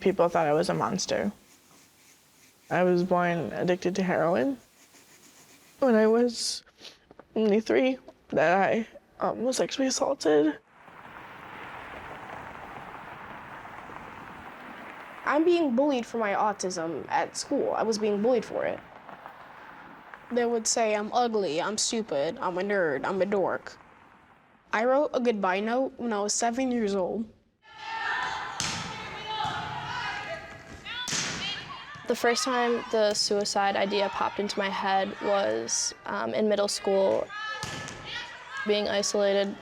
people thought I was a monster. I was born addicted to heroin. When I was only 3, that I was sexually assaulted. I'm being bullied for my autism at school. I was being bullied for it. They would say I'm ugly, I'm stupid, I'm a nerd, I'm a dork. I wrote a goodbye note when I was 7 years old. The first time the suicide idea popped into my head was in middle school. Being isolated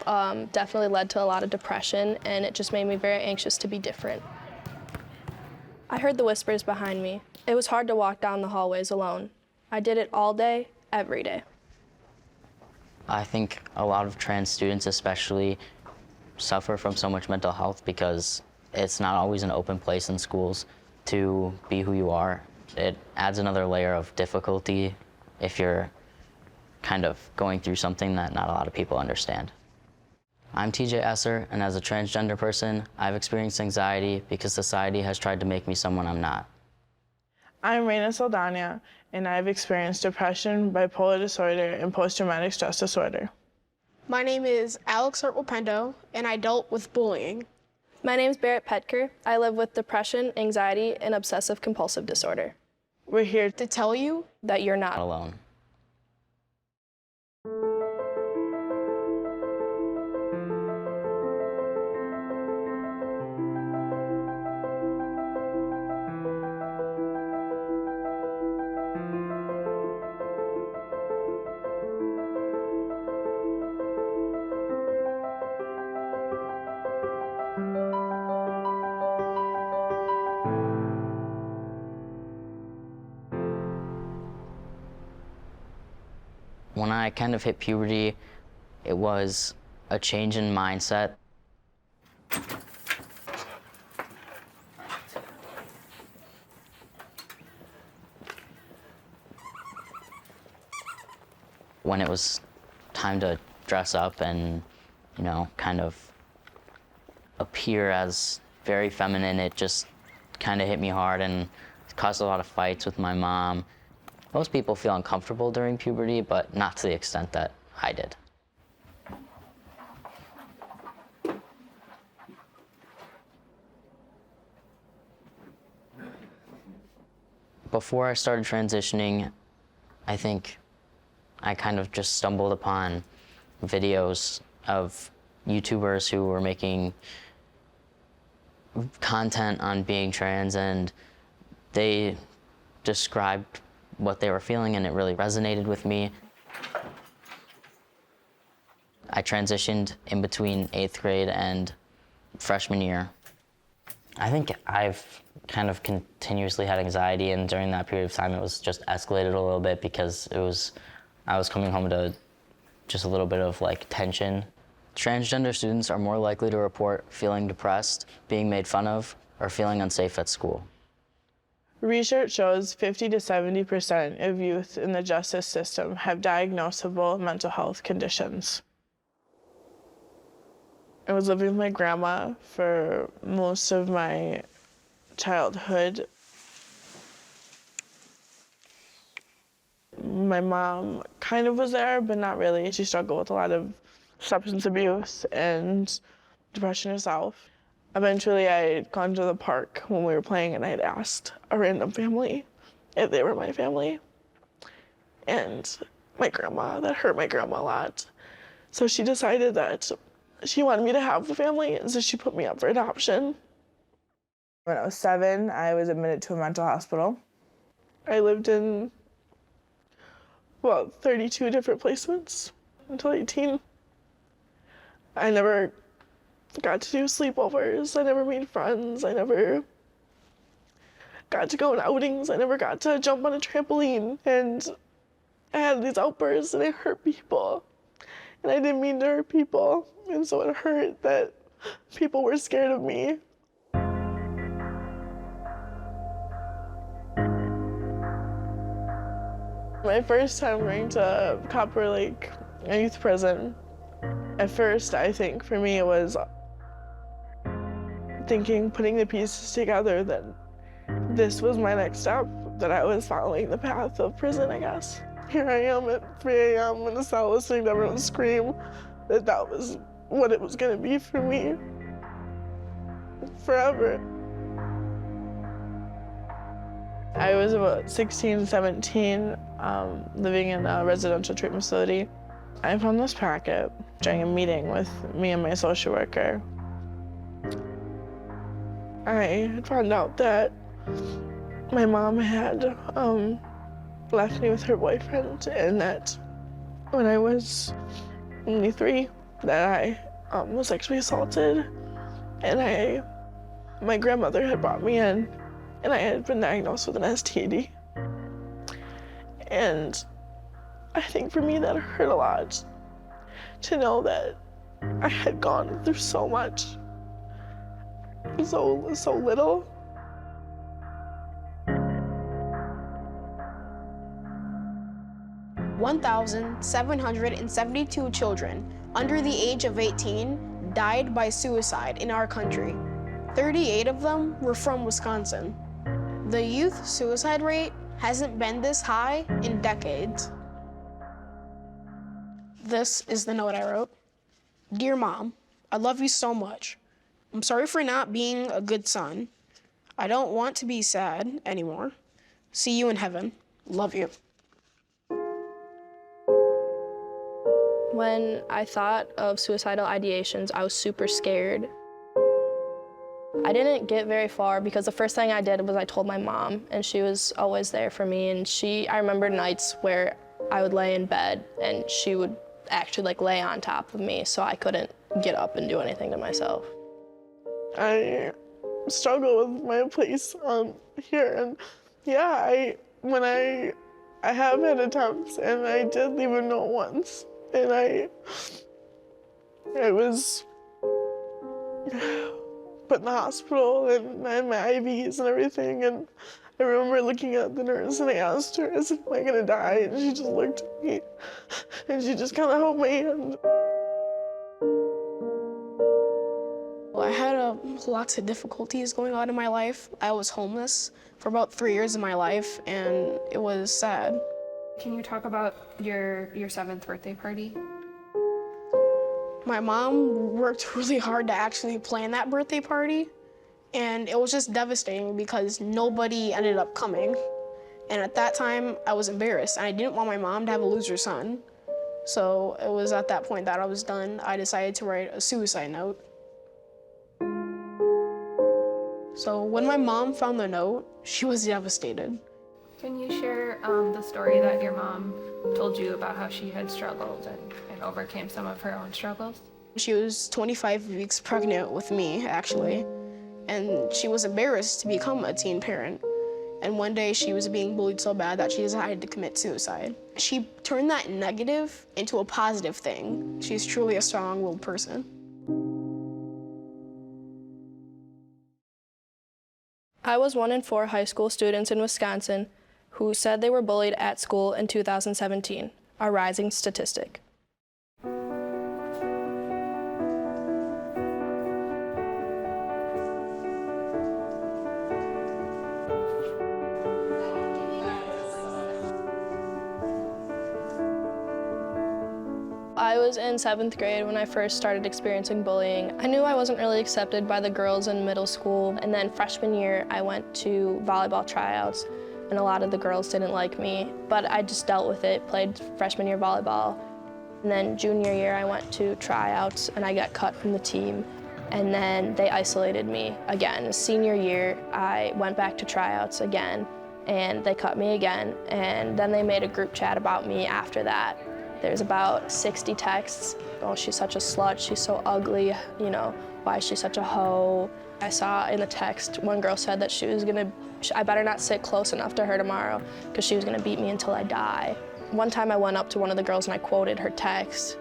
definitely led to a lot of depression, and it just made me very anxious to be different. I heard the whispers behind me. It was hard to walk down the hallways alone. I did it all day, every day. I think a lot of trans students especially suffer from so much mental health because it's not always an open place in schools to be who you are. It adds another layer of difficulty if you're kind of going through something that not a lot of people understand. I'm TJ Esser, and as a transgender person, I've experienced anxiety because society has tried to make me someone I'm not. I'm Reina Saldana, and I've experienced depression, bipolar disorder, and post-traumatic stress disorder. My name is Alex Hartwell-Pendo, and I dealt with bullying. My name's Barrett Petker. I live with depression, anxiety, and obsessive-compulsive disorder. We're here To tell you That you're not Not alone. When I kind of hit puberty, it was a change in mindset. When it was time to dress up and, you know, kind of appear as very feminine, it just kind of hit me hard and caused a lot of fights with my mom. Most people feel uncomfortable during puberty, but not to the extent that I did. Before I started transitioning, I think I kind of just stumbled upon videos of YouTubers who were making content on being trans, and they described what they were feeling, and it really resonated with me. I transitioned in between 8th grade and freshman year. I think I've kind of continuously had anxiety, and during that period of time it was just escalated a little bit because I was coming home to just a little bit of like tension. Transgender students are more likely to report feeling depressed, being made fun of, or feeling unsafe at school. Research shows 50 to 70% of youth in the justice system have diagnosable mental health conditions. I was living with my grandma for most of my childhood. My mom kind of was there, but not really. She struggled with a lot of substance abuse and depression herself. Eventually, I had gone to the park when we were playing, and I had asked a random family if they were my family. And my grandma, that hurt my grandma a lot. So she decided that she wanted me to have a family, and so she put me up for adoption. When I was 7, I was admitted to a mental hospital. I lived in, 32 different placements until 18. I never got to do sleepovers. I never made friends. I never got to go on outings. I never got to jump on a trampoline. And I had these outbursts and I hurt people. And I didn't mean to hurt people. And so it hurt that people were scared of me. My first time going to Copper Lake, a youth prison, at first I think for me it was thinking, putting the pieces together, that this was my next step, that I was following the path of prison, I guess. Here I am at 3 a.m. in a cell listening to everyone scream that was what it was gonna be for me forever. I was about 16, 17, living in a residential treatment facility. I found this packet during a meeting with me and my social worker. I found out that my mom had left me with her boyfriend, and that when I was only 3, that I was sexually assaulted, and my grandmother had brought me in, and I had been diagnosed with an STD. And I think for me that hurt a lot, to know that I had gone through so much, so little. $1,772 children under the age of 18 died by suicide in our country. 38 of them were from Wisconsin. The youth suicide rate hasn't been this high in decades. This is the note I wrote. Dear Mom, I love you so much. I'm sorry for not being a good son. I don't want to be sad anymore. See you in heaven. Love you. When I thought of suicidal ideations, I was super scared. I didn't get very far because the first thing I did was I told my mom, and she was always there for me. And I remember nights where I would lay in bed and she would actually lay on top of me so I couldn't get up and do anything to myself. I struggle with my place here, and yeah, when I have had attempts, and I did leave a note once, and I was put in the hospital, and I had my IVs and everything, and I remember looking at the nurse and I asked her, I said, am I gonna die? And she just looked at me and she just kind of held my hand. I had lots of difficulties going on in my life. I was homeless for about 3 years of my life, and it was sad. Can you talk about your 7th birthday party? My mom worked really hard to actually plan that birthday party, and it was just devastating because nobody ended up coming. And at that time, I was embarrassed, and I didn't want my mom to have a loser son. So it was at that point that I was done. I decided to write a suicide note. So when my mom found the note, she was devastated. Can you share the story that your mom told you about how she had struggled and overcame some of her own struggles? She was 25 weeks pregnant with me, actually, and she was embarrassed to become a teen parent. And one day she was being bullied so bad that she decided to commit suicide. She turned that negative into a positive thing. She's truly a strong-willed person. I was 1 in 4 high school students in Wisconsin who said they were bullied at school in 2017, a rising statistic. I was in 7th grade when I first started experiencing bullying. I knew I wasn't really accepted by the girls in middle school, and then freshman year I went to volleyball tryouts, and a lot of the girls didn't like me, but I just dealt with it, played freshman year volleyball. And then junior year I went to tryouts and I got cut from the team, and then they isolated me again. Senior year I went back to tryouts again, and they cut me again, and then they made a group chat about me after that. There's about 60 texts. Oh, she's such a slut, she's so ugly, you know, why is she such a hoe? I saw in the text, one girl said that I better not sit close enough to her tomorrow because she was gonna beat me until I die. One time I went up to one of the girls and I quoted her text,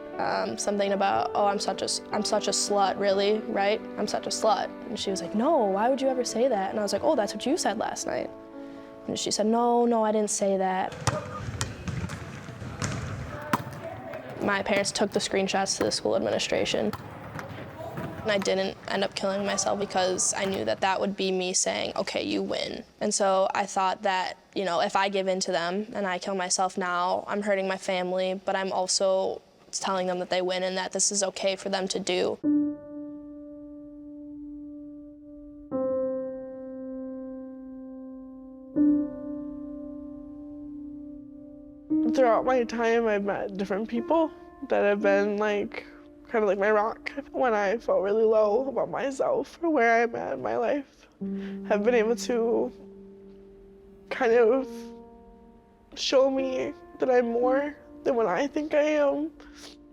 something about, oh, I'm such a slut, really, right? I'm such a slut. And she was like, no, why would you ever say that? And I was like, oh, that's what you said last night. And she said, no, I didn't say that. My parents took the screenshots to the school administration. And I didn't end up killing myself because I knew that that would be me saying, okay, you win. And so I thought that, if I give in to them and I kill myself now, I'm hurting my family, but I'm also telling them that they win and that this is okay for them to do. Throughout my time, I've met different people that have been kind of like my rock when I felt really low about myself or where I'm at in my life. Have been able to kind of show me that I'm more than what I think I am,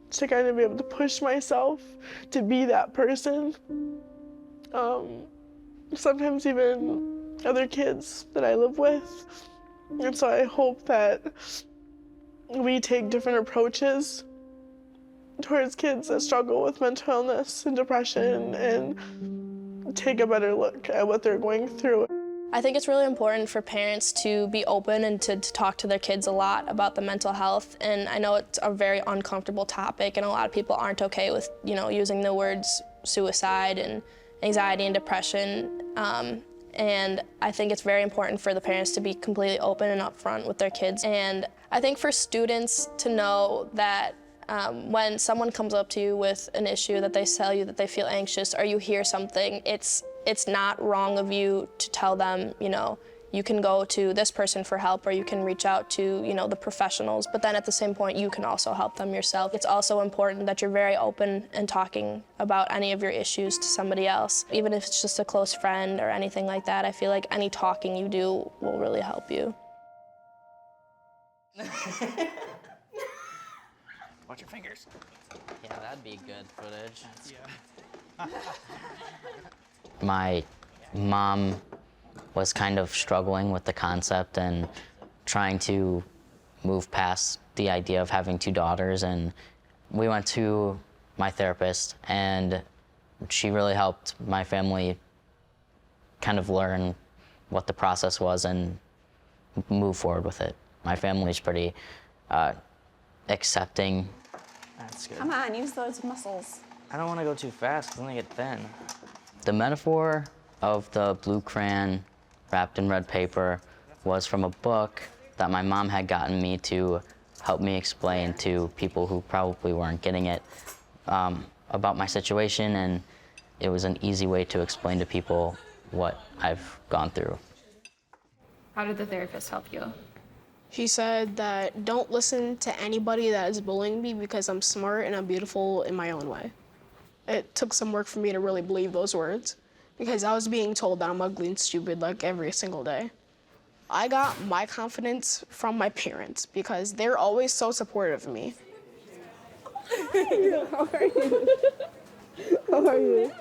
to kind of be able to push myself to be that person. Sometimes even other kids that I live with. And so I hope that we take different approaches towards kids that struggle with mental illness and depression and take a better look at what they're going through. I think it's really important for parents to be open and to talk to their kids a lot about the mental health. And I know it's a very uncomfortable topic, and a lot of people aren't okay with, using the words suicide and anxiety and depression. And I think it's very important for the parents to be completely open and upfront with their kids. And I think for students to know that when someone comes up to you with an issue, that they tell you that they feel anxious or you hear something, it's not wrong of you to tell them, you can go to this person for help or you can reach out to, the professionals. But then at the same point, you can also help them yourself. It's also important that you're very open and talking about any of your issues to somebody else. Even if it's just a close friend or anything like that, I feel like any talking you do will really help you. Watch your fingers. Yeah, that'd be good footage. Yeah. My mom was kind of struggling with the concept and trying to move past the idea of having two daughters, and we went to my therapist, and she really helped my family kind of learn what the process was and move forward with it. My family's pretty accepting. That's good. Come on, use those muscles. I don't want to go too fast because then I get thin. The metaphor of the blue crayon wrapped in red paper was from a book that my mom had gotten me to help me explain to people who probably weren't getting it about my situation, and it was an easy way to explain to people what I've gone through. How did the therapist help you? She said that don't listen to anybody that is bullying me because I'm smart and I'm beautiful in my own way. It took some work for me to really believe those words because I was being told that I'm ugly and stupid every single day. I got my confidence from my parents because they're always so supportive of me. How are you? How are you?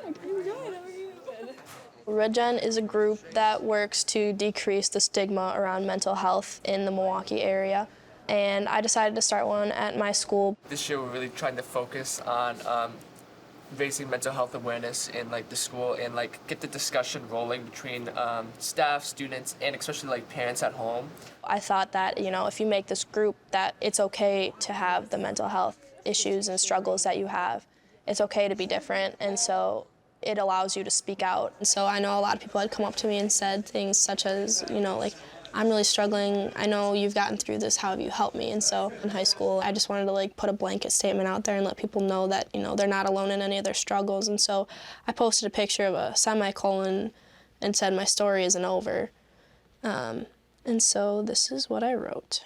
Regen is a group that works to decrease the stigma around mental health in the Milwaukee area. And I decided to start one at my school. This year we're really trying to focus on raising mental health awareness in the school and get the discussion rolling between staff, students, and especially parents at home. I thought that, if you make this group that it's okay to have the mental health issues and struggles that you have. It's okay to be different, and so it allows you to speak out. And so I know a lot of people had come up to me and said things such as, I'm really struggling. I know you've gotten through this. How have you helped me? And so in high school, I just wanted to put a blanket statement out there and let people know that, they're not alone in any of their struggles. And so I posted a picture of a semicolon and said, my story isn't over. And so this is what I wrote.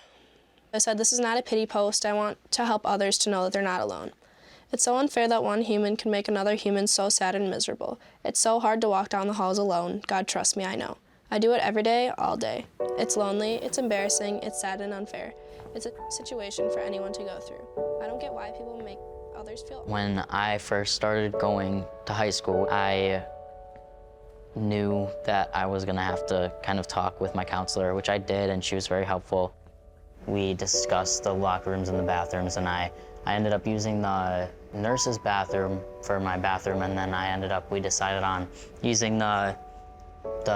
I said, this is not a pity post. I want to help others to know that they're not alone. It's so unfair that one human can make another human so sad and miserable. It's so hard to walk down the halls alone. God, trust me, I know. I do it every day, all day. It's lonely, it's embarrassing, it's sad and unfair. It's a situation for anyone to go through. I don't get why people make others feel. When I first started going to high school, I knew that I was gonna have to kind of talk with my counselor, which I did, and she was very helpful. We discussed the locker rooms and the bathrooms, and I ended up using the nurse's bathroom for my bathroom, and then we decided on using the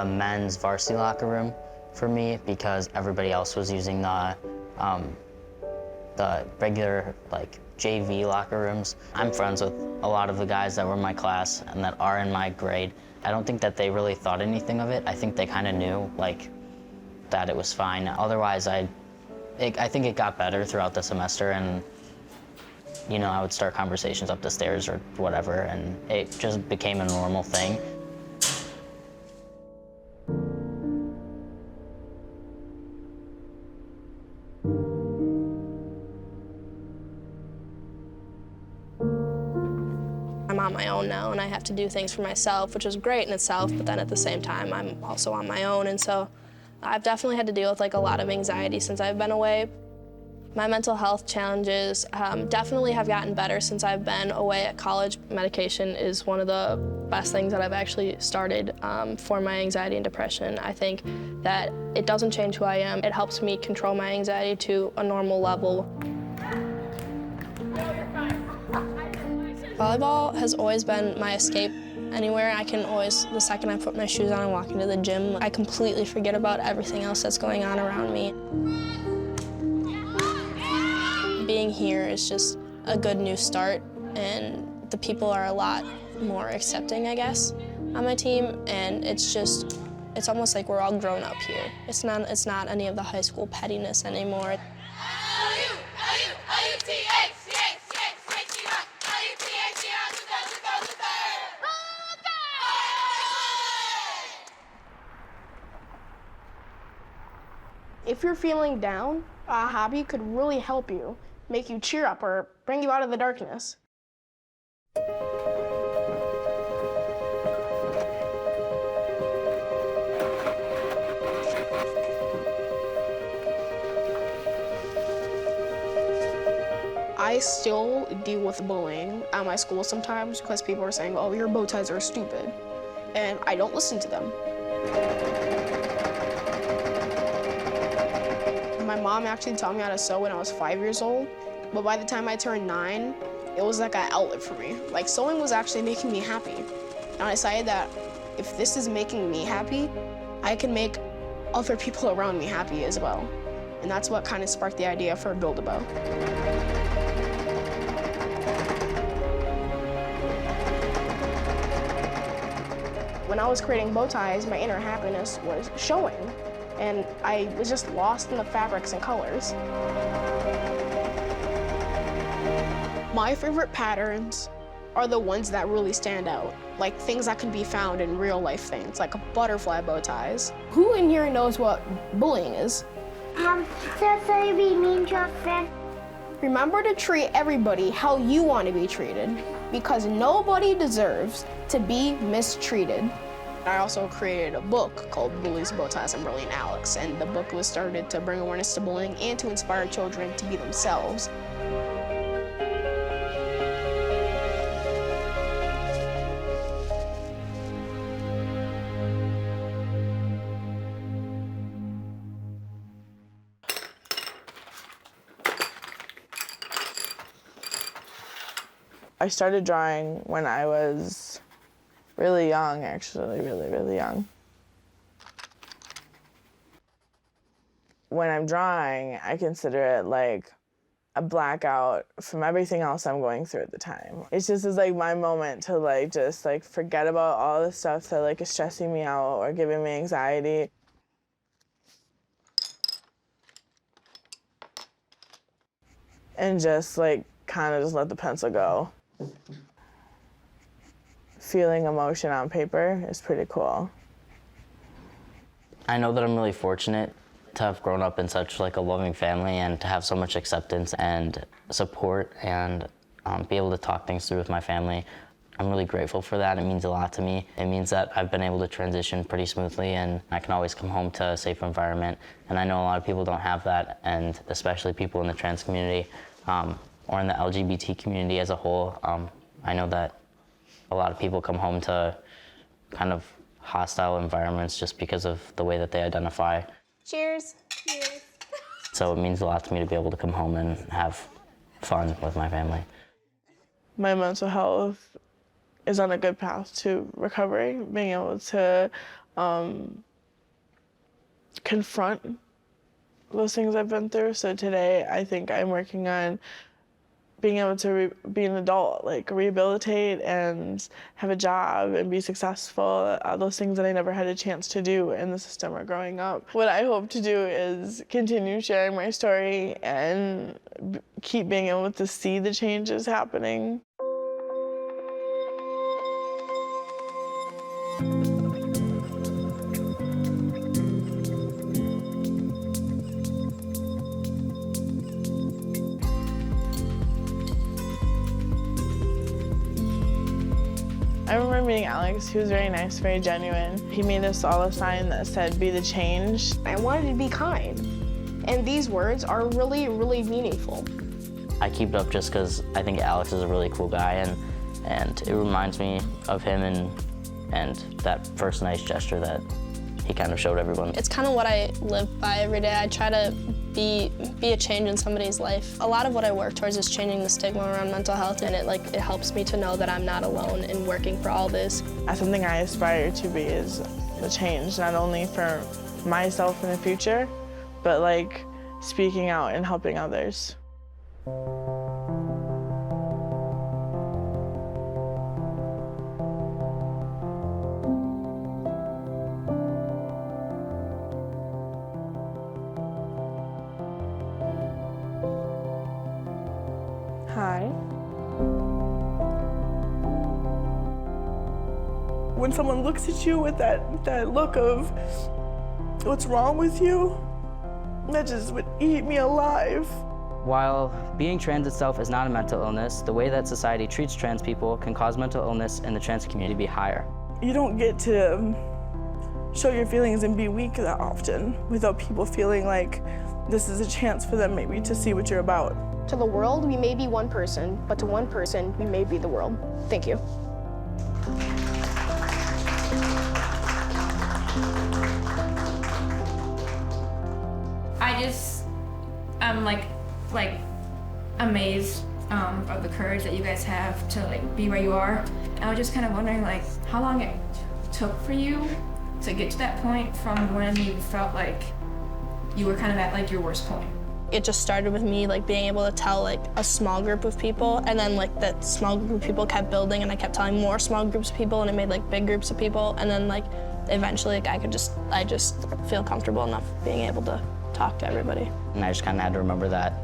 men's varsity locker room for me because everybody else was using the the regular like JV locker rooms. I'm friends with a lot of the guys that were in my class and that are in my grade. I don't think that they really thought anything of it. I think they kind of knew like that it was fine. Otherwise, I think it got better throughout the semester, and you know, I would start conversations up the stairs or whatever, and it just became a normal thing. I'm on my own now, and I have to do things for myself, which is great in itself, but then at the same time, I'm also on my own, and so I've definitely had to deal with like a lot of anxiety since I've been away. My mental health challenges definitely have gotten better since I've been away at college. Medication is one of the best things that I've actually started for my anxiety and depression. I think that it doesn't change who I am. It helps me control my anxiety to a normal level. Volleyball has always been my escape. Anywhere I can always, the second I put my shoes on and walk into the gym, I completely forget about everything else that's going on around me. Being here is just a good new start, and the people are a lot more accepting, I guess, on my team, and it's almost like we're all grown up here. It's not any of the high school pettiness anymore. If you're feeling down, a hobby could really help you, make you cheer up or bring you out of the darkness. I still deal with bullying at my school sometimes because people are saying, oh, your bow ties are stupid. And I don't listen to them. My mom actually taught me how to sew when I was 5 years old, but by the time I turned 9, it was like an outlet for me. Like, sewing was actually making me happy. And I decided that if this is making me happy, I can make other people around me happy as well. And that's what kind of sparked the idea for Build-A-Bow. When I was creating bow ties, my inner happiness was showing. And I was just lost in the fabrics and colors. My favorite patterns are the ones that really stand out, like things that can be found in real life things, like butterfly bow ties. Who in here knows what bullying is? Sorry, we mean to a friend. Remember to treat everybody how you want to be treated, because nobody deserves to be mistreated. I also created a book called Bullies, Bow Ties, and Brilliant Alex, and the book was started to bring awareness to bullying and to inspire children to be themselves. I started drawing when I was really young, actually, really young. When I'm drawing, I consider it like a blackout from everything else I'm going through at the time. It's just is like my moment to like just like forget about all the stuff that like is stressing me out or giving me anxiety. And just like kind of just let the pencil go. Feeling emotion on paper is pretty cool. I know that I'm really fortunate to have grown up in such like a loving family and to have so much acceptance and support and be able to talk things through with my family. I'm really grateful for that. It means a lot to me. It means that I've been able to transition pretty smoothly and I can always come home to a safe environment. And I know a lot of people don't have that, and especially people in the trans community or in the LGBT community as a whole. I know that a lot of people come home to kind of hostile environments just because of the way that they identify. Cheers. Cheers. So it means a lot to me to be able to come home and have fun with my family. My mental health is on a good path to recovery, being able to confront those things I've been through. So today I think I'm working on being able to be an adult, like rehabilitate and have a job and be successful, those things that I never had a chance to do in the system or growing up. What I hope to do is continue sharing my story and keep being able to see the changes happening. I remember meeting Alex. He was very nice, very genuine. He made us all a sign that said, "Be the change." I wanted to be kind. And these words are really, really meaningful. I keep it up just because I think Alex is a really cool guy, and it reminds me of him and that first nice gesture that he kind of showed everyone. It's kind of what I live by every day. I try to be a change in somebody's life. A lot of what I work towards is changing the stigma around mental health, and it helps me to know that I'm not alone in working for all this. That's something I aspire to be, is the change, not only for myself in the future, but like speaking out and helping others. Hi. When someone looks at you with that look of what's wrong with you, that just would eat me alive. While being trans itself is not a mental illness, the way that society treats trans people can cause mental illness in the trans community to be higher. You don't get to show your feelings and be weak that often without people feeling like this is a chance for them maybe to see what you're about. To the world, we may be one person, but to one person, we may be the world. Thank you. I'm like amazed of the courage that you guys have to like be where you are. I was just kind of wondering like how long it took for you to get to that point from when you felt like you were kind of at like your worst point. It just started with me like being able to tell like a small group of people, and then like that small group of people kept building, and I kept telling more small groups of people, and it made like big groups of people, and then like eventually like I just feel comfortable enough being able to talk to everybody. And I just kind of had to remember that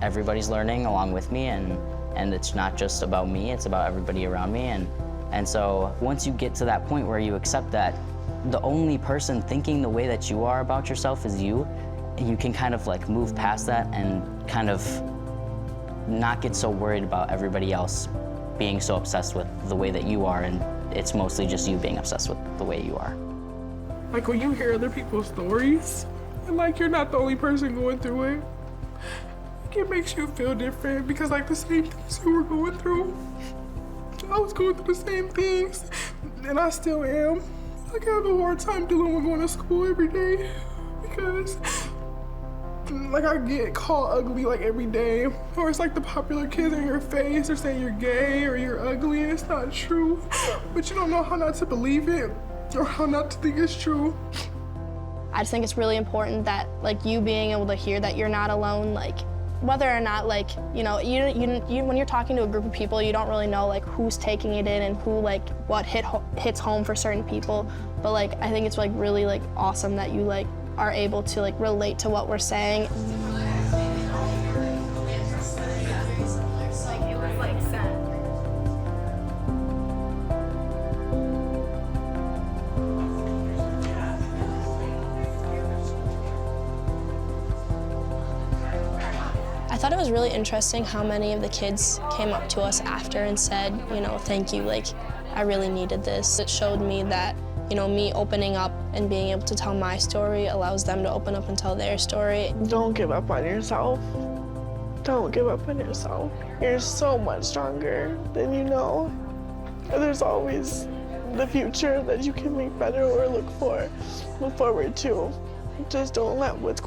everybody's learning along with me, and it's not just about me, it's about everybody around me. And so once you get to that point where you accept that the only person thinking the way that you are about yourself is you can kind of like move past that and kind of not get so worried about everybody else being so obsessed with the way that you are, and it's mostly just you being obsessed with the way you are. Like when you hear other people's stories, and like you're not the only person going through it, it makes you feel different because like the same things you were going through, I was going through the same things, and I still am. Like I have a hard time dealing with going to school every day because like I get called ugly like every day, or it's like the popular kids in your face are saying you're gay or you're ugly, and it's not true, but you don't know how not to believe it or how not to think it's true. I just think it's really important that like you being able to hear that you're not alone, like whether or not like, you know, you when you're talking to a group of people, you don't really know like who's taking it in and who like what hits home for certain people, but like I think it's like really like awesome that you like are able to like relate to what we're saying. I thought it was really interesting how many of the kids came up to us after and said, you know, thank you, like, I really needed this. It showed me that, you know, me opening up and being able to tell my story allows them to open up and tell their story. Don't give up on yourself. Don't give up on yourself. You're so much stronger than you know. There's always the future that you can make better or look forward to. Just don't let what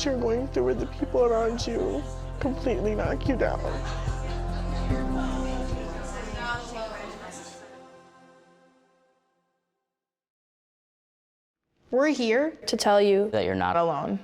you're going through with the people around you completely knock you down. We're here To tell you That you're not Alone.